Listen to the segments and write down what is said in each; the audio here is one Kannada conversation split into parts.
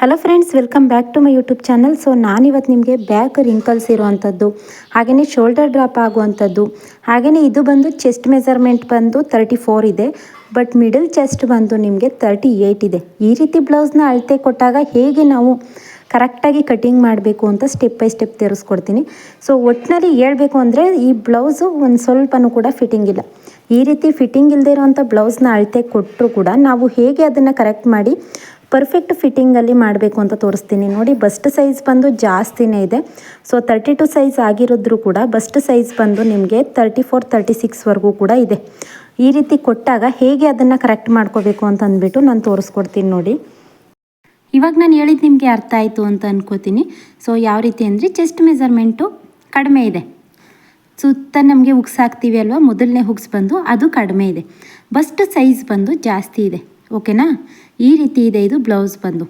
Hello friends, welcome back to my YouTube channel. So ನಾನಿವತ್ತು ನಿಮಗೆ ಬ್ಯಾಕ್ ರಿಂಕಲ್ಸ್ ಇರುವಂಥದ್ದು, ಹಾಗೆಯೇ ಶೋಲ್ಡರ್ ಡ್ರಾಪ್ ಆಗುವಂಥದ್ದು, ಹಾಗೆಯೇ ಇದು ಬಂದು ಚೆಸ್ಟ್ ಮೆಜರ್ಮೆಂಟ್ ಬಂದು 34 ಇದೆ, ಬಟ್ ಮಿಡಲ್ ಚೆಸ್ಟ್ ಬಂದು ನಿಮಗೆ 38 ಇದೆ. ಈ ರೀತಿ ಬ್ಲೌಸ್ನ ಅಳತೆ ಕೊಟ್ಟಾಗ ಹೇಗೆ ನಾವು ಕರೆಕ್ಟಾಗಿ ಕಟಿಂಗ್ ಮಾಡಬೇಕು ಅಂತ ಸ್ಟೆಪ್ ಬೈ ಸ್ಟೆಪ್ ತೋರಿಸ್ಕೊಡ್ತೀನಿ. ಸೊ ಒಟ್ಟಿನಲ್ಲಿ ಹೇಳ್ಬೇಕು ಅಂದರೆ ಈ ಬ್ಲೌಸು ಒಂದು ಸ್ವಲ್ಪನೂ ಕೂಡ ಫಿಟ್ಟಿಂಗ್ ಇಲ್ಲ. ಈ ರೀತಿ ಫಿಟ್ಟಿಂಗ್ ಇಲ್ಲದೆ ಇರೋವಂಥ ಬ್ಲೌಸ್ನ ಅಳತೆ ಕೊಟ್ಟರು ಕೂಡ ನಾವು ಹೇಗೆ ಅದನ್ನು ಕರೆಕ್ಟ್ ಮಾಡಿ ಪರ್ಫೆಕ್ಟ್ ಫಿಟ್ಟಿಂಗಲ್ಲಿ ಮಾಡಬೇಕು ಅಂತ ತೋರಿಸ್ತೀನಿ. ನೋಡಿ, ಬಸ್ಟ್ ಸೈಜ್ ಬಂದು ಜಾಸ್ತಿನೇ ಇದೆ. ಸೊ 32 ಸೈಜ್ ಆಗಿರೋದ್ರೂ ಕೂಡ ಬಸ್ಟ್ ಸೈಜ್ ಬಂದು ನಿಮಗೆ 34, 36ವರೆಗೂ ಕೂಡ ಇದೆ. ಈ ರೀತಿ ಕೊಟ್ಟಾಗ ಹೇಗೆ ಅದನ್ನು ಕರೆಕ್ಟ್ ಮಾಡ್ಕೋಬೇಕು ಅಂತ ಅಂದ್ಬಿಟ್ಟು ನಾನು ತೋರಿಸ್ಕೊಡ್ತೀನಿ. ನೋಡಿ, ಇವಾಗ ನಾನು ಹೇಳಿದ್ದು ನಿಮಗೆ ಅರ್ಥ ಆಯಿತು ಅಂತ ಅನ್ಕೋತೀನಿ. ಸೊ ಯಾವ ರೀತಿ ಅಂದರೆ ಚೆಸ್ಟ್ ಮೆಜರ್ಮೆಂಟು ಕಡಿಮೆ ಇದೆ, ಸುತ್ತ ನಮಗೆ ಹುಗ್ಸ್ ಹಾಕ್ತೀವಿ ಅಲ್ವಾ, ಮೊದಲನೇ ಹುಗ್ಸ್ ಬಂದು ಅದು ಕಡಿಮೆ ಇದೆ, ಬಸ್ಟ್ ಸೈಜ್ ಬಂದು ಜಾಸ್ತಿ ಇದೆ. ಓಕೆನಾ? ಈ ರೀತಿ ಇದೆ ಇದು ಬ್ಲೌಸ್ ಬಂದು.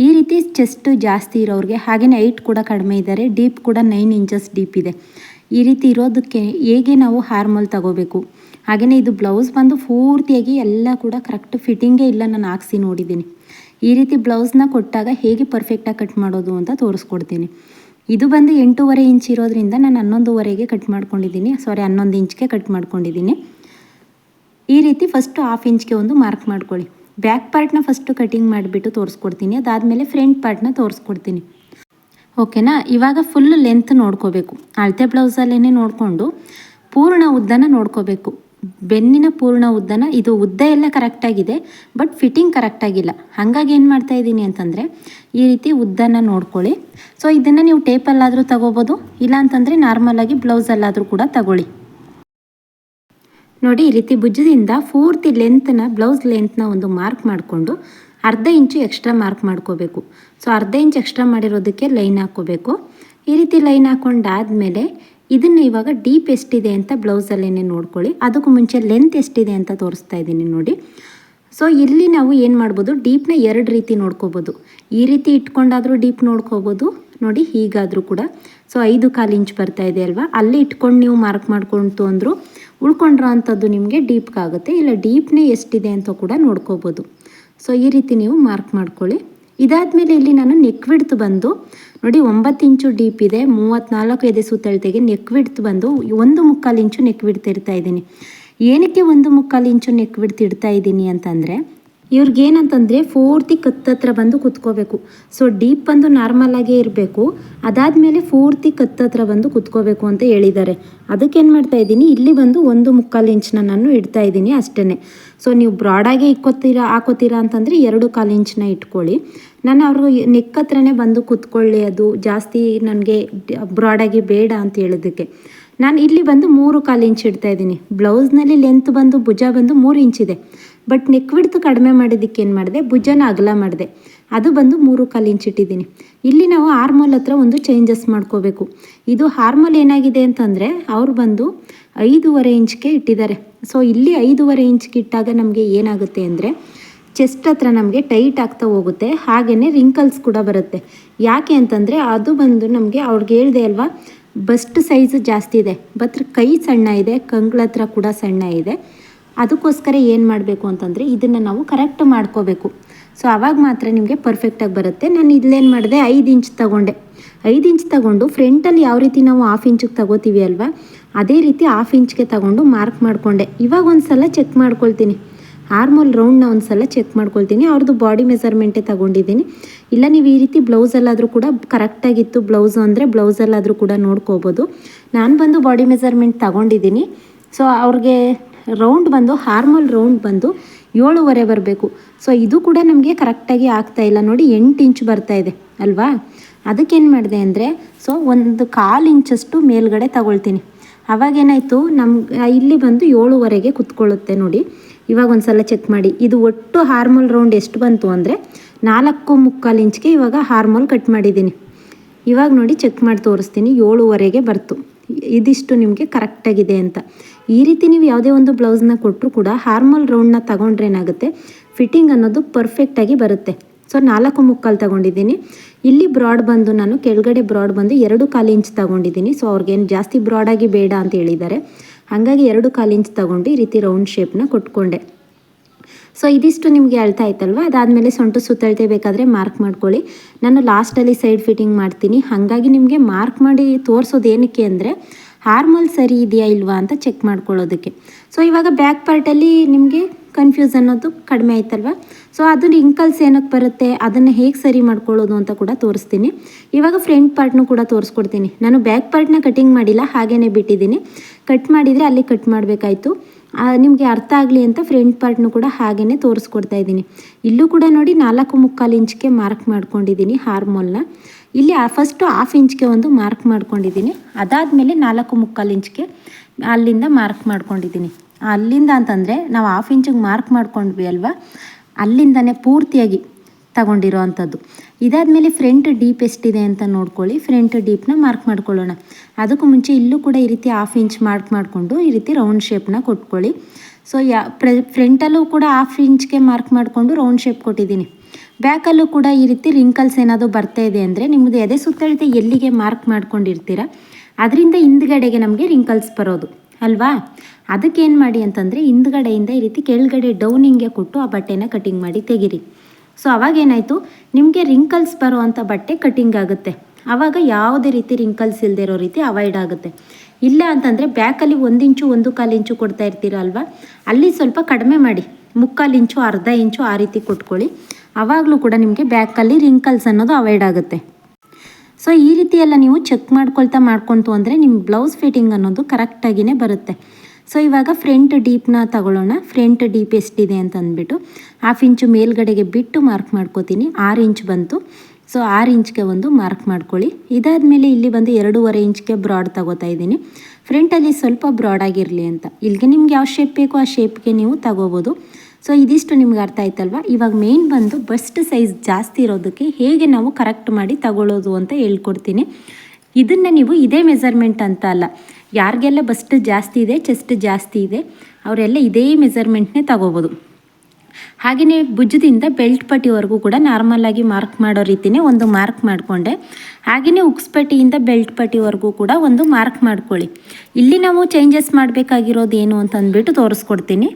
ಈ ರೀತಿ ಚೆಸ್ಟ್ ಜಾಸ್ತಿ ಇರೋರಿಗೆ, ಹಾಗೆಯೇ ಹೈಟ್ ಕೂಡ ಕಡಿಮೆ ಇದ್ದಾರೆ, ಡೀಪ್ ಕೂಡ 9 ಇಂಚಸ್ ಡೀಪ್ ಇದೆ. ಈ ರೀತಿ ಇರೋದಕ್ಕೆ ಹೇಗೆ ನಾವು ಹಾರ್ಮೋಲ್ ತಗೋಬೇಕು, ಹಾಗೆಯೇ ಇದು ಬ್ಲೌಸ್ ಬಂದು ಪೂರ್ತಿಯಾಗಿ ಎಲ್ಲ ಕೂಡ ಕರೆಕ್ಟ್ ಫಿಟ್ಟಿಂಗೇ ಇಲ್ಲ, ನಾನು ಹಾಕ್ಸಿ ನೋಡಿದ್ದೀನಿ. ಈ ರೀತಿ ಬ್ಲೌಸ್ನ ಕೊಟ್ಟಾಗ ಹೇಗೆ ಪರ್ಫೆಕ್ಟಾಗಿ ಕಟ್ ಮಾಡೋದು ಅಂತ ತೋರಿಸ್ಕೊಡ್ತೀನಿ. ಇದು ಬಂದು 8.5 ಇಂಚ್ ಇರೋದ್ರಿಂದ ನಾನು 11.5ಗೆ ಕಟ್ ಮಾಡ್ಕೊಂಡಿದ್ದೀನಿ, 11 ಇಂಚ್ಗೆ ಕಟ್ ಮಾಡ್ಕೊಂಡಿದ್ದೀನಿ. ಈ ರೀತಿ ಫಸ್ಟು 1/2 ಇಂಚ್ಗೆ ಒಂದು ಮಾರ್ಕ್ ಮಾಡ್ಕೊಳ್ಳಿ. ಬ್ಯಾಕ್ ಪಾರ್ಟ್ನ ಫಸ್ಟು ಕಟಿಂಗ್ ಮಾಡಿಬಿಟ್ಟು ತೋರಿಸ್ಕೊಡ್ತೀನಿ, ಅದಾದಮೇಲೆ ಫ್ರಂಟ್ ಪಾರ್ಟ್ನ ತೋರಿಸ್ಕೊಡ್ತೀನಿ. ಓಕೆನಾ? ಇವಾಗ ಫುಲ್ ಲೆಂತ್ ನೋಡ್ಕೋಬೇಕು, ಅಳತೆ ಬ್ಲೌಸಲ್ಲೇ ನೋಡಿಕೊಂಡು ಪೂರ್ಣ ಉದ್ದನ ನೋಡ್ಕೋಬೇಕು. ಬೆನ್ನಿನ ಪೂರ್ಣ ಉದ್ದನ, ಇದು ಉದ್ದ ಎಲ್ಲ ಕರೆಕ್ಟಾಗಿದೆ, ಬಟ್ ಫಿಟ್ಟಿಂಗ್ ಕರೆಕ್ಟಾಗಿಲ್ಲ. ಹಾಗಾಗಿ ಏನು ಮಾಡ್ತಾಯಿದ್ದೀನಿ ಅಂತಂದರೆ ಈ ರೀತಿ ಉದ್ದನ ನೋಡ್ಕೊಳ್ಳಿ. ಸೊ ಇದನ್ನು ನೀವು ಟೇಪಲ್ಲಾದರೂ ತಗೋಬೋದು, ಇಲ್ಲಾಂತಂದರೆ ನಾರ್ಮಲಾಗಿ ಬ್ಲೌಸಲ್ಲಾದರೂ ಕೂಡ ತಗೊಳ್ಳಿ. ನೋಡಿ, ಈ ರೀತಿ ಭುಜದಿಂದ ಪೂರ್ತಿ ಲೆಂತ್ನ, ಬ್ಲೌಸ್ ಲೆಂತ್ನ ಒಂದು ಮಾರ್ಕ್ ಮಾಡಿಕೊಂಡು 1/2 ಇಂಚು ಎಕ್ಸ್ಟ್ರಾ ಮಾರ್ಕ್ ಮಾಡ್ಕೋಬೇಕು. ಸೊ 1/2 ಇಂಚ್ ಎಕ್ಸ್ಟ್ರಾ ಮಾಡಿರೋದಕ್ಕೆ ಲೈನ್ ಹಾಕ್ಕೋಬೇಕು. ಈ ರೀತಿ ಲೈನ್ ಹಾಕ್ಕೊಂಡಾದಮೇಲೆ ಇದನ್ನು ಇವಾಗ ಡೀಪ್ ಎಷ್ಟಿದೆ ಅಂತ ಬ್ಲೌಸಲ್ಲೇ ನೋಡ್ಕೊಳ್ಳಿ. ಅದಕ್ಕೂ ಮುಂಚೆ ಲೆಂತ್ ಎಷ್ಟಿದೆ ಅಂತ ತೋರಿಸ್ತಾ ಇದ್ದೀನಿ ನೋಡಿ. ಸೊ ಇಲ್ಲಿ ನಾವು ಏನು ಮಾಡ್ಬೋದು, ಡೀಪ್ನ 2 ರೀತಿ ನೋಡ್ಕೋಬೋದು. ಈ ರೀತಿ ಇಟ್ಕೊಂಡಾದರೂ ಡೀಪ್ ನೋಡ್ಕೋಬೋದು, ನೋಡಿ ಹೀಗಾದರೂ ಕೂಡ. ಸೊ 5/4 ಇಂಚ್ ಬರ್ತಾ ಇದೆ ಅಲ್ವಾ, ಅಲ್ಲಿ ಇಟ್ಕೊಂಡು ನೀವು ಮಾರ್ಕ್ ಮಾಡ್ಕೊಳ್ತು ಅಂದರು ಉಳ್ಕೊಂಡ್ರೋ ಅಂಥದ್ದು ನಿಮಗೆ ಡೀಪ್ಗಾಗುತ್ತೆ. ಇಲ್ಲ ಡೀಪ್ನೇ ಎಷ್ಟಿದೆ ಅಂತ ಕೂಡ ನೋಡ್ಕೋಬೋದು. ಸೊ ಈ ರೀತಿ ನೀವು ಮಾರ್ಕ್ ಮಾಡ್ಕೊಳ್ಳಿ. ಇದಾದಮೇಲೆ ಇಲ್ಲಿ ನಾನು ನೆಕ್ ವಿಡ್ತ್ ಬಂದು ನೋಡಿ 9 ಇಂಚು ಡೀಪ್ ಇದೆ, 34 ಎದೆ ಸುತ್ತಳತೆಗೆ ನೆಕ್ ವಿಡ್ತ್ ಬಂದು 1/4 ಇಂಚು ನೆಕ್ ವಿಡ್ತ್ ಇಡ್ತಾ ಇದ್ದೀನಿ. ಏನಕ್ಕೆ 1/4 ಇಂಚು ನೆಕ್ ವಿಡ್ತ್ ಇಡ್ತಾ ಇದ್ದೀನಿ ಅಂತಂದರೆ, ಇವ್ರಿಗೇನಂತಂದರೆ ಪೂರ್ತಿ ಕತ್ತತ್ರ ಬಂದು ಕುತ್ಕೋಬೇಕು. ಸೊ ಡೀಪ್ ಬಂದು ನಾರ್ಮಲಾಗೇ ಇರಬೇಕು, ಅದಾದಮೇಲೆ ಪೂರ್ತಿ ಕತ್ತತ್ರ ಬಂದು ಕುತ್ಕೋಬೇಕು ಅಂತ ಹೇಳಿದ್ದಾರೆ. ಅದಕ್ಕೇನು ಮಾಡ್ತಾ ಇದ್ದೀನಿ, ಇಲ್ಲಿ ಬಂದು 1/4 ಇಂಚನ್ನ ನಾನು ಇಡ್ತಾ ಇದ್ದೀನಿ ಅಷ್ಟೇ. ಸೊ ನೀವು ಬ್ರಾಡಾಗಿ ಹಾಕೋತೀರಾ ಅಂತಂದರೆ 2/4 ಇಂಚನ್ನ ಇಟ್ಕೊಳ್ಳಿ. ನಾನು ಅವ್ರಿಗೆ ನೆಕ್ ಹತ್ರನೇ ಬಂದು ಕುತ್ಕೊಳ್ಳಿ, ಅದು ಜಾಸ್ತಿ ನನಗೆ ಬ್ರಾಡಾಗಿ ಬೇಡ ಅಂತ ಹೇಳೋದಕ್ಕೆ ನಾನು ಇಲ್ಲಿ ಬಂದು 3/4 ಇಂಚ್ ಇಡ್ತಾ ಇದ್ದೀನಿ. ಬ್ಲೌಸ್ನಲ್ಲಿ ಲೆಂತ್ ಬಂದು ಭುಜ ಬಂದು 3 ಇಂಚಿದೆ, ಬಟ್ ನೆಕ್ ವಿಡ್ತ್ ಕಡಿಮೆ ಮಾಡಿದ್ದಕ್ಕೆ ಏನು ಮಾಡಿದೆ, ಭುಜನ ಅಗಲ ಮಾಡಿದೆ, ಅದು ಬಂದು 3/4 ಇಂಚ್ ಇಟ್ಟಿದ್ದೀನಿ. ಇಲ್ಲಿ ನಾವು ಹಾರ್ಮೋಲ್ ಹತ್ರ ಒಂದು ಚೇಂಜಸ್ ಮಾಡ್ಕೋಬೇಕು. ಇದು ಹಾರ್ಮೋಲ್ ಏನಾಗಿದೆ ಅಂತಂದರೆ ಅವ್ರು ಬಂದು 5.5 ಇಂಚ್ಗೆ ಇಟ್ಟಿದ್ದಾರೆ. ಸೊ ಇಲ್ಲಿ 5.5 ಇಂಚ್ಗೆ ಇಟ್ಟಾಗ ನಮಗೆ ಏನಾಗುತ್ತೆ ಅಂದರೆ ಚೆಸ್ಟ್ ಹತ್ರ ನಮಗೆ ಟೈಟ್ ಆಗ್ತಾ ಹೋಗುತ್ತೆ, ಹಾಗೆಯೇ ರಿಂಕಲ್ಸ್ ಕೂಡ ಬರುತ್ತೆ. ಯಾಕೆ ಅಂತಂದರೆ ಅದು ಬಂದು ನಮಗೆ ಅವ್ರಿಗೆ ಹೇಳಿದೆ ಅಲ್ವಾ, ಬಸ್ಟ್ ಸೈಜ್ ಜಾಸ್ತಿ ಇದೆ, ಬಟ್ ಕೈ ಸಣ್ಣ ಇದೆ, ಕಂಗಳ ಹತ್ರ ಕೂಡ ಸಣ್ಣ ಇದೆ. ಅದಕ್ಕೋಸ್ಕರ ಏನು ಮಾಡಬೇಕು ಅಂತಂದರೆ ಇದನ್ನು ನಾವು ಕರೆಕ್ಟ್ ಮಾಡ್ಕೋಬೇಕು. ಸೊ ಆವಾಗ ಮಾತ್ರ ನಿಮಗೆ ಪರ್ಫೆಕ್ಟಾಗಿ ಬರುತ್ತೆ. ನಾನು ಇಲ್ಲೇನು ಮಾಡಿದೆ, 5 ಇಂಚ್ ತೊಗೊಂಡೆ. 5 ಇಂಚ್ ತೊಗೊಂಡು ಫ್ರಂಟಲ್ಲಿ ಯಾವ ರೀತಿ ನಾವು 1/2 ಇಂಚಿಗೆ ತಗೋತೀವಿ ಅಲ್ವಾ, ಅದೇ ರೀತಿ 1/2 ಇಂಚ್ಗೆ ತಗೊಂಡು ಮಾರ್ಕ್ ಮಾಡಿಕೊಂಡೆ. ಇವಾಗ ಒಂದು ಸಲ ಚೆಕ್ ಮಾಡ್ಕೊಳ್ತೀನಿ, ಆರ್ಮೋಲ್ ರೌಂಡ್ನ ಒಂದು ಸಲ ಚೆಕ್ ಮಾಡ್ಕೊಳ್ತೀನಿ. ಅವ್ರದ್ದು ಬಾಡಿ ಮೆಜರ್ಮೆಂಟೇ ತೊಗೊಂಡಿದ್ದೀನಿ. ಇಲ್ಲ ನೀವು ಈ ರೀತಿ ಬ್ಲೌಸಲ್ಲಾದರೂ ಕೂಡ ಕರೆಕ್ಟಾಗಿತ್ತು ಬ್ಲೌಸು ಅಂದರೆ ಬ್ಲೌಸಲ್ಲಾದರೂ ಕೂಡ ನೋಡ್ಕೋಬೋದು. ನಾನು ಬಂದು ಬಾಡಿ ಮೆಜರ್ಮೆಂಟ್ ತೊಗೊಂಡಿದ್ದೀನಿ. ಸೊ ಅವ್ರಿಗೆ ರೌಂಡ್ ಬಂದು ಆರ್ಮೋಲ್ ರೌಂಡ್ ಬಂದು 7.5 ಬರಬೇಕು. ಸೊ ಇದು ಕೂಡ ನಮಗೆ ಕರೆಕ್ಟಾಗಿ ಆಗ್ತಾಯಿಲ್ಲ ನೋಡಿ, 8 ಇಂಚ್ ಬರ್ತಾಯಿದೆ ಅಲ್ವಾ. ಅದಕ್ಕೇನು ಮಾಡಿದೆ ಅಂದರೆ, ಸೊ 1/4 ಇಂಚಷ್ಟು ಮೇಲ್ಗಡೆ ತಗೊಳ್ತೀನಿ. ಅವಾಗೇನಾಯಿತು, ಇಲ್ಲಿ ಬಂದು 7.5ಗೆ ಕುತ್ಕೊಳ್ಳುತ್ತೆ ನೋಡಿ. ಇವಾಗ ಒಂದು ಸಲ ಚೆಕ್ ಮಾಡಿ, ಇದು ಒಟ್ಟು ಹಾರ್ಮೋಲ್ ರೌಂಡ್ ಎಷ್ಟು ಬಂತು ಅಂದರೆ 4.25 ಇಂಚ್ಗೆ ಇವಾಗ ಹಾರ್ಮೋಲ್ ಕಟ್ ಮಾಡಿದ್ದೀನಿ. ಇವಾಗ ನೋಡಿ ಚೆಕ್ ಮಾಡಿ ತೋರಿಸ್ತೀನಿ, 7.5ಗೆ ಬರ್ತು. ಇದಿಷ್ಟು ನಿಮಗೆ ಕರೆಕ್ಟಾಗಿದೆ ಅಂತ. ಈ ರೀತಿ ನೀವು ಯಾವುದೇ ಒಂದು ಬ್ಲೌಸ್ನ ಕೊಟ್ಟರು ಕೂಡ ಹಾರ್ಮೋಲ್ ರೌಂಡ್ನ ತಗೊಂಡ್ರೆ ಏನಾಗುತ್ತೆ, ಫಿಟ್ಟಿಂಗ್ ಅನ್ನೋದು ಪರ್ಫೆಕ್ಟಾಗಿ ಬರುತ್ತೆ. ಸೊ 4.25 ತಗೊಂಡಿದ್ದೀನಿ. ಇಲ್ಲಿ ಬ್ರಾಡ್ ಬಂದು ನಾನು ಕೆಳಗಡೆ ಬ್ರಾಡ್ ಬಂದು 2/4 ಇಂಚ್ ತಗೊಂಡಿದ್ದೀನಿ. ಸೊ ಅವ್ರಿಗೇನು ಜಾಸ್ತಿ ಬ್ರಾಡಾಗಿ ಬೇಡ ಅಂತ ಹೇಳಿದ್ದಾರೆ, ಹಾಗಾಗಿ 2/4 ಇಂಚ್ ತಗೊಂಡು ಈ ರೀತಿ ರೌಂಡ್ ಶೇಪ್ನ ಕೊಟ್ಕೊಂಡೆ. ಸೊ ಇದಿಷ್ಟು ನಿಮಗೆ ಅಳ್ತಾ ಆಯ್ತಲ್ವ. ಅದಾದಮೇಲೆ ಸೊಂಟು ಸುತ್ತಳತೆ ಬೇಕಾದರೆ ಮಾರ್ಕ್ ಮಾಡ್ಕೊಳ್ಳಿ. ನಾನು ಲಾಸ್ಟಲ್ಲಿ ಸೈಡ್ ಫಿಟ್ಟಿಂಗ್ ಮಾಡ್ತೀನಿ, ಹಾಗಾಗಿ ನಿಮಗೆ ಮಾರ್ಕ್ ಮಾಡಿ ತೋರಿಸೋದು ಏನಕ್ಕೆ ಅಂದರೆ ಹಾರ್ಮೋಲ್ ಸರಿ ಇದೆಯಾ ಇಲ್ವಾ ಅಂತ ಚೆಕ್ ಮಾಡ್ಕೊಳ್ಳೋದಕ್ಕೆ. ಸೊ ಇವಾಗ ಬ್ಯಾಕ್ ಪಾರ್ಟಲ್ಲಿ ನಿಮಗೆ ಕನ್ಫ್ಯೂಸ್ ಅನ್ನೋದು ಕಡಿಮೆ ಆಯ್ತಲ್ವ. ಸೊ ಅದು ರಿಂಕಲ್ಸ್ ಏನಕ್ಕೆ ಬರುತ್ತೆ, ಅದನ್ನು ಹೇಗೆ ಸರಿ ಮಾಡ್ಕೊಳ್ಳೋದು ಅಂತ ಕೂಡ ತೋರಿಸ್ತೀನಿ. ಇವಾಗ ಫ್ರಂಟ್ ಪಾರ್ಟ್ನು ಕೂಡ ತೋರಿಸ್ಕೊಡ್ತೀನಿ. ನಾನು ಬ್ಯಾಕ್ ಪಾರ್ಟ್ನ ಕಟಿಂಗ್ ಮಾಡಿಲ್ಲ, ಹಾಗೇ ಬಿಟ್ಟಿದ್ದೀನಿ. ಕಟ್ ಮಾಡಿದರೆ ಅಲ್ಲಿ ಕಟ್ ಮಾಡಬೇಕಾಯ್ತು. ನಿಮಗೆ ಅರ್ಥ ಆಗಲಿ ಅಂತ ಫ್ರಂಟ್ ಪಾರ್ಟ್ನು ಕೂಡ ಹಾಗೇ ತೋರಿಸ್ಕೊಡ್ತಾ ಇದ್ದೀನಿ. ಇಲ್ಲೂ ಕೂಡ ನೋಡಿ 4.25 ಇಂಚ್ಗೆ ಮಾರ್ಕ್ ಮಾಡ್ಕೊಂಡಿದ್ದೀನಿ ಹಾರ್ಮೋಲ್ನ. ಇಲ್ಲಿ ಫಸ್ಟು 1/2 ಇಂಚ್ಗೆ ಒಂದು ಮಾರ್ಕ್ ಮಾಡ್ಕೊಂಡಿದ್ದೀನಿ. ಅದಾದಮೇಲೆ 4.25 ಇಂಚ್ಗೆ ಅಲ್ಲಿಂದ ಮಾರ್ಕ್ ಮಾಡ್ಕೊಂಡಿದ್ದೀನಿ. ಅಲ್ಲಿಂದ ಅಂತಂದರೆ ನಾವು 1/2 ಇಂಚಿಗೆ ಮಾರ್ಕ್ ಮಾಡ್ಕೊಂಡ್ವಿ ಅಲ್ವಾ, ಅಲ್ಲಿಂದನೇ ಪೂರ್ತಿಯಾಗಿ ತಗೊಂಡಿರೋ ಅಂಥದ್ದು. ಇದಾದಮೇಲೆ ಫ್ರಂಟ್ ಡೀಪ್ ಎಷ್ಟಿದೆ ಅಂತ ನೋಡ್ಕೊಳ್ಳಿ. ಫ್ರಂಟ್ ಡೀಪ್ನ ಮಾರ್ಕ್ ಮಾಡ್ಕೊಳ್ಳೋಣ. ಅದಕ್ಕೂ ಮುಂಚೆ ಇಲ್ಲೂ ಕೂಡ ಈ ರೀತಿ 1/2 ಇಂಚ್ ಮಾರ್ಕ್ ಮಾಡಿಕೊಂಡು ಈ ರೀತಿ ರೌಂಡ್ ಶೇಪ್ನ ಕೊಟ್ಕೊಳ್ಳಿ. ಸೊ ಫ್ರಂಟಲ್ಲೂ ಕೂಡ 1/2 ಇಂಚ್ಗೆ ಮಾರ್ಕ್ ಮಾಡಿಕೊಂಡು ರೌಂಡ್ ಶೇಪ್ ಕೊಟ್ಟಿದ್ದೀನಿ. ಬ್ಯಾಕಲ್ಲೂ ಕೂಡ ಈ ರೀತಿ ರಿಂಕಲ್ಸ್ ಏನಾದರೂ ಬರ್ತಾ ಇದೆ ಅಂದರೆ ನಿಮ್ಮದು ಎದೆ ಸುತ್ತಳತೆ ಎಲ್ಲಿಗೆ ಮಾರ್ಕ್ ಮಾಡ್ಕೊಂಡಿರ್ತೀರ ಅದರಿಂದ ಹಿಂದ್ಗಡೆಗೆ ನಮಗೆ ರಿಂಕಲ್ಸ್ ಬರೋದು ಅಲ್ವಾ. ಅದಕ್ಕೇನು ಮಾಡಿ ಅಂತಂದರೆ ಹಿಂದ್ಗಡೆಯಿಂದ ಈ ರೀತಿ ಕೆಳಗಡೆ ಡೌನಿಂಗ್ಗೆ ಕೊಟ್ಟು ಆ ಬಟ್ಟೆನ ಕಟಿಂಗ್ ಮಾಡಿ ತೆಗಿರಿ. ಸೊ ಅವಾಗೇನಾಯಿತು, ನಿಮಗೆ ರಿಂಕಲ್ಸ್ ಬರೋ ಅಂಥ ಬಟ್ಟೆ ಕಟಿಂಗ್ ಆಗುತ್ತೆ. ಆವಾಗ ಯಾವುದೇ ರೀತಿ ರಿಂಕಲ್ಸ್ ಇಲ್ಲದೆ ಇರೋ ರೀತಿ ಅವಾಯ್ಡ್ ಆಗುತ್ತೆ. ಇಲ್ಲ ಅಂತಂದರೆ ಬ್ಯಾಕಲ್ಲಿ 1 ಇಂಚು 1/4 ಇಂಚು ಕೊಡ್ತಾ ಇರ್ತೀರ ಅಲ್ವಾ, ಅಲ್ಲಿ ಸ್ವಲ್ಪ ಕಡಿಮೆ ಮಾಡಿ 3/4 ಇಂಚು 1/2 ಇಂಚು ಆ ರೀತಿ ಕೊಟ್ಕೊಳ್ಳಿ. ಆವಾಗಲೂ ಕೂಡ ನಿಮಗೆ ಬ್ಯಾಕಲ್ಲಿ ರಿಂಕಲ್ಸ್ ಅನ್ನೋದು ಅವಾಯ್ಡ್ ಆಗುತ್ತೆ. ಸೊ ಈ ರೀತಿ ಎಲ್ಲ ನೀವು ಚೆಕ್ ಮಾಡ್ಕೊಳ್ತು ಅಂದರೆ ನಿಮ್ಮ ಬ್ಲೌಸ್ ಫಿಟ್ಟಿಂಗ್ ಅನ್ನೋದು ಕರೆಕ್ಟಾಗಿಯೇ ಬರುತ್ತೆ. ಸೊ ಇವಾಗ ಫ್ರಂಟ್ ಡೀಪ್ನ ತಗೊಳ್ಳೋಣ. ಫ್ರಂಟ್ ಡೀಪ್ ಎಷ್ಟಿದೆ ಅಂತ ಅಂದ್ಬಿಟ್ಟು 1/2 ಇಂಚು ಮೇಲ್ಗಡೆಗೆ ಬಿಟ್ಟು ಮಾರ್ಕ್ ಮಾಡ್ಕೋತೀನಿ. 6 ಇಂಚ್ ಬಂತು. ಸೊ 6 ಇಂಚ್ಗೆ ಒಂದು ಮಾರ್ಕ್ ಮಾಡ್ಕೊಳ್ಳಿ. ಇದಾದಮೇಲೆ ಇಲ್ಲಿ ಬಂದು 2.5 ಇಂಚ್ಗೆ ಬ್ರಾಡ್ ತಗೋತಾ ಇದ್ದೀನಿ. ಫ್ರಂಟಲ್ಲಿ ಸ್ವಲ್ಪ ಬ್ರಾಡ್ ಆಗಿರಲಿ ಅಂತ. ಇಲ್ಲಿಗೆ ನಿಮ್ಗೆ ಯಾವ ಶೇಪ್ ಬೇಕೋ ಆ ಶೇಪ್ಗೆ ನೀವು ತಗೋಬೋದು. ಸೊ ಇದಿಷ್ಟು ನಿಮ್ಗೆ ಅರ್ಥ ಆಯ್ತಲ್ವ. ಇವಾಗ ಮೇನ್ ಬಂದು ಬಸ್ಟ್ ಸೈಜ್ ಜಾಸ್ತಿ ಇರೋದಕ್ಕೆ ಹೇಗೆ ನಾವು ಕರೆಕ್ಟ್ ಮಾಡಿ ತಗೊಳ್ಳೋದು ಅಂತ ಹೇಳ್ಕೊಡ್ತೀನಿ. ಇದನ್ನು ನೀವು ಇದೇ ಮೆಜರ್ಮೆಂಟ್ ಅಂತ ಅಲ್ಲ, ಯಾರಿಗೆಲ್ಲ ಬಸ್ಟ್ ಜಾಸ್ತಿ ಇದೆ, ಚೆಸ್ಟ್ ಜಾಸ್ತಿ ಇದೆ ಅವರೆಲ್ಲ ಇದೇ ಮೆಜರ್ಮೆಂಟ್ನೇ ತಗೋಬೋದು. ಹಾಗೆಯೇ ಭುಜದಿಂದ ಬೆಲ್ಟ್ ಪಟ್ಟಿವರೆಗೂ ಕೂಡ ನಾರ್ಮಲಾಗಿ ಮಾರ್ಕ್ ಮಾಡೋ ರೀತಿಯೇ ಒಂದು ಮಾರ್ಕ್ ಮಾಡಿಕೊಂಡೆ. ಹಾಗೆಯೇ ಉಕ್ಸ್ಪಟ್ಟಿಯಿಂದ ಬೆಲ್ಟ್ ಪಟ್ಟಿವರೆಗೂ ಕೂಡ ಒಂದು ಮಾರ್ಕ್ ಮಾಡ್ಕೊಳ್ಳಿ. ಇಲ್ಲಿ ನಾವು ಚೇಂಜಸ್ ಮಾಡಬೇಕಾಗಿರೋದು ಏನು ಅಂತಂದ್ಬಿಟ್ಟು ತೋರಿಸ್ಕೊಡ್ತೀನಿ.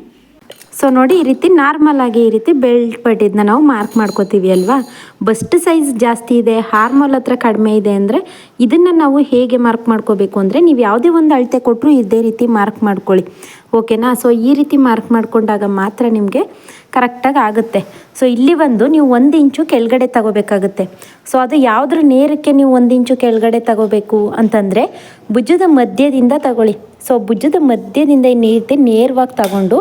ಸೊ ನೋಡಿ, ಈ ರೀತಿ ನಾರ್ಮಲಾಗಿ ಈ ರೀತಿ ಬೆಲ್ಟ್ ಪಟ್ಟಿದ್ದನ್ನ ನಾವು ಮಾರ್ಕ್ ಮಾಡ್ಕೋತೀವಿ ಅಲ್ವಾ. ಬಸ್ಟ್ ಸೈಜ್ ಜಾಸ್ತಿ ಇದೆ, ಹಾರ್ಮೋಲ್ ಹತ್ರ ಕಡಿಮೆ ಇದೆ ಅಂದರೆ ಇದನ್ನು ನಾವು ಹೇಗೆ ಮಾರ್ಕ್ ಮಾಡ್ಕೋಬೇಕು ಅಂದರೆ ನೀವು ಯಾವುದೇ ಒಂದು ಅಳತೆ ಕೊಟ್ಟರು ಇದೇ ರೀತಿ ಮಾರ್ಕ್ ಮಾಡ್ಕೊಳ್ಳಿ, ಓಕೆನಾ. ಸೊ ಈ ರೀತಿ ಮಾರ್ಕ್ ಮಾಡಿಕೊಂಡಾಗ ಮಾತ್ರ ನಿಮಗೆ ಕರೆಕ್ಟಾಗಿ ಆಗುತ್ತೆ. ಸೊ ಇಲ್ಲಿ ಬಂದು ನೀವು 1 ಇಂಚು ಕೆಳಗಡೆ ತಗೋಬೇಕಾಗುತ್ತೆ. ಸೊ ಅದು ಯಾವುದ್ರ ನೇರಕ್ಕೆ ನೀವು 1 ಇಂಚು ಕೆಳಗಡೆ ತಗೋಬೇಕು ಅಂತಂದರೆ ಭುಜದ ಮಧ್ಯದಿಂದ ತಗೊಳ್ಳಿ. ಸೊ ಭುಜದ ಮಧ್ಯದಿಂದ ನೀರು ನೇರವಾಗಿ ತಗೊಂಡು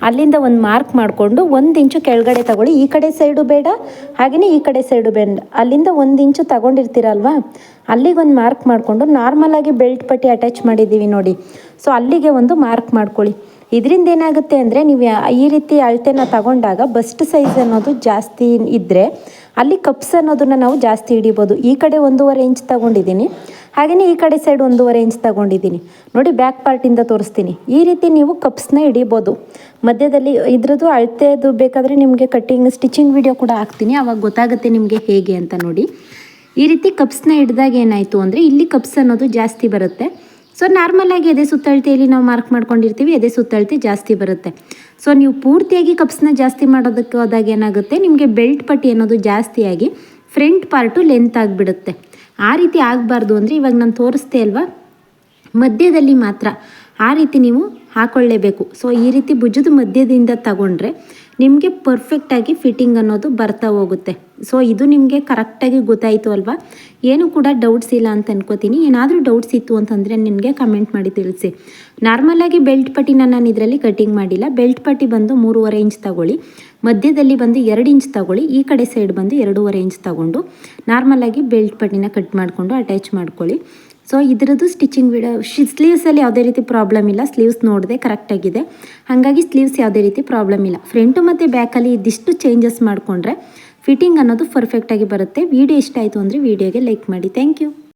ಅಲ್ಲಿಂದ ಒಂದು ಮಾರ್ಕ್ ಮಾಡಿಕೊಂಡು 1 ಇಂಚು ಕೆಳಗಡೆ ತಗೊಳ್ಳಿ. ಈ ಕಡೆ ಸೈಡು ಬೇಡ, ಹಾಗೆಯೇ ಈ ಕಡೆ ಸೈಡು ಬೇಡ. ಅಲ್ಲಿಂದ 1 ಇಂಚು ತಗೊಂಡಿರ್ತೀರಲ್ವಾ, ಅಲ್ಲಿಗೆ ಒಂದು ಮಾರ್ಕ್ ಮಾಡಿಕೊಂಡು ನಾರ್ಮಲಾಗಿ ಬೆಲ್ಟ್ ಪಟ್ಟಿ ಅಟ್ಯಾಚ್ ಮಾಡಿದ್ದೀವಿ ನೋಡಿ. ಸೊ ಅಲ್ಲಿಗೆ ಒಂದು ಮಾರ್ಕ್ ಮಾಡ್ಕೊಳ್ಳಿ. ಇದರಿಂದ ಏನಾಗುತ್ತೆ ಅಂದರೆ ನೀವು ಈ ರೀತಿ ಅಳತೆನ ತಗೊಂಡಾಗ ಬಸ್ಟ್ ಸೈಜ್ ಅನ್ನೋದು ಜಾಸ್ತಿ ಇದ್ದರೆ ಅಲ್ಲಿ ಕಪ್ಸ್ ಅನ್ನೋದನ್ನು ನಾವು ಜಾಸ್ತಿ ಹಿಡಿಬೋದು. ಈ ಕಡೆ 1.5 ಇಂಚ್ ತಗೊಂಡಿದ್ದೀನಿ, ಹಾಗೆಯೇ ಈ ಕಡೆ ಸೈಡ್ 1.5 ಇಂಚ್ ತಗೊಂಡಿದ್ದೀನಿ ನೋಡಿ. ಬ್ಯಾಕ್ ಪಾರ್ಟಿಂದ ತೋರಿಸ್ತೀನಿ. ಈ ರೀತಿ ನೀವು ಕಪ್ಸ್ನ ಹಿಡಿಬೋದು. ಮಧ್ಯದಲ್ಲಿ ಇದ್ರದ್ದು ಅಳತೆದು ಬೇಕಾದರೆ ನಿಮಗೆ ಕಟ್ಟಿಂಗ್ ಸ್ಟಿಚಿಂಗ್ ವಿಡಿಯೋ ಕೂಡ ಹಾಕ್ತೀನಿ, ಆವಾಗ ಗೊತ್ತಾಗುತ್ತೆ ನಿಮಗೆ ಹೇಗೆ ಅಂತ ನೋಡಿ. ಈ ರೀತಿ ಕಪ್ಸ್ನ ಹಿಡಿದಾಗ ಏನಾಯಿತು ಅಂದರೆ ಇಲ್ಲಿ ಕಪ್ಸ್ ಅನ್ನೋದು ಜಾಸ್ತಿ ಬರುತ್ತೆ. ಸೊ ನಾರ್ಮಲಾಗಿ ಎದೆ ಸುತ್ತಳತೆಯಲ್ಲಿ ನಾವು ಮಾರ್ಕ್ ಮಾಡ್ಕೊಂಡಿರ್ತೀವಿ, ಎದೆ ಸುತ್ತಳತೆ ಜಾಸ್ತಿ ಬರುತ್ತೆ. ಸೊ ನೀವು ಪೂರ್ತಿಯಾಗಿ ಕಪ್ಸ್ನ ಜಾಸ್ತಿ ಮಾಡೋದಕ್ಕೆ ಹೋದಾಗ ಏನಾಗುತ್ತೆ, ನಿಮಗೆ ಬೆಲ್ಟ್ ಪಟ್ಟಿ ಅನ್ನೋದು ಜಾಸ್ತಿಯಾಗಿ ಫ್ರಂಟ್ ಪಾರ್ಟು ಲೆಂತ್ ಆಗಿಬಿಡುತ್ತೆ. ಆ ರೀತಿ ಆಗಬಾರ್ದು ಅಂದರೆ ಇವಾಗ ನಾನು ತೋರಿಸ್ತೆ ಅಲ್ವಾ, ಮಧ್ಯದಲ್ಲಿ ಮಾತ್ರ ಆ ರೀತಿ ನೀವು ಹಾಕ್ಕೊಳ್ಳೇಬೇಕು. ಸೊ ಈ ರೀತಿ ಭುಜದ ಮಧ್ಯದಿಂದ ತಗೊಂಡ್ರೆ ನಿಮಗೆ ಪರ್ಫೆಕ್ಟಾಗಿ ಫಿಟ್ಟಿಂಗ್ ಅನ್ನೋದು ಬರ್ತಾ ಹೋಗುತ್ತೆ. ಸೊ ಇದು ನಿಮಗೆ ಕರೆಕ್ಟಾಗಿ ಗೊತ್ತಾಯಿತು ಅಲ್ವಾ. ಏನೂ ಕೂಡ ಡೌಟ್ಸ್ ಇಲ್ಲ ಅಂತ ಅನ್ಕೋತೀನಿ. ಏನಾದರೂ ಡೌಟ್ಸ್ ಇತ್ತು ಅಂತಂದರೆ ನನಗೆ ಕಮೆಂಟ್ ಮಾಡಿ ತಿಳಿಸಿ. ನಾರ್ಮಲಾಗಿ ಬೆಲ್ಟ್ ಪಟ್ಟಿನ ನಾನು ಇದರಲ್ಲಿ ಕಟಿಂಗ್ ಮಾಡಿಲ್ಲ. ಬೆಲ್ಟ್ ಪಟ್ಟಿ ಬಂದು 3.5 ಇಂಚ್ ತಗೊಳ್ಳಿ, ಮಧ್ಯದಲ್ಲಿ ಬಂದು 2 ಇಂಚ್ ತಗೊಳ್ಳಿ, ಈ ಕಡೆ ಸೈಡ್ ಬಂದು 2.5 ಇಂಚ್ ತಗೊಂಡು ನಾರ್ಮಲಾಗಿ ಬೆಲ್ಟ್ ಪಟ್ಟಿನ ಕಟ್ ಮಾಡಿಕೊಂಡು ಅಟ್ಯಾಚ್ ಮಾಡ್ಕೊಳ್ಳಿ. ಸೊ ಇದರದ್ದು ಸ್ಟಿಚಿಂಗ್ ವಿಡಿಯೋ ಸ್ಲೀವ್ಸಲ್ಲಿ ಯಾವುದೇ ರೀತಿ ಪ್ರಾಬ್ಲಮ್ ಇಲ್ಲ. ಸ್ಲೀವ್ಸ್ ನೋಡಿದೆ ಕರೆಕ್ಟಾಗಿದೆ, ಹಾಗಾಗಿ ಸ್ಲೀವ್ಸ್ ಯಾವುದೇ ರೀತಿ ಪ್ರಾಬ್ಲಮ್ ಇಲ್ಲ. ಫ್ರಂಟು ಮತ್ತು ಬ್ಯಾಕಲ್ಲಿ ಇದಿಷ್ಟು ಚೇಂಜಸ್ ಮಾಡಿಕೊಂಡ್ರೆ ಫಿಟ್ಟಿಂಗ್ ಅನ್ನೋದು ಪರ್ಫೆಕ್ಟಾಗಿ ಬರುತ್ತೆ. ವಿಡಿಯೋ ಇಷ್ಟ ಆಯಿತು ಅಂದರೆ ವಿಡಿಯೋಗೆ ಲೈಕ್ ಮಾಡಿ. Thank you.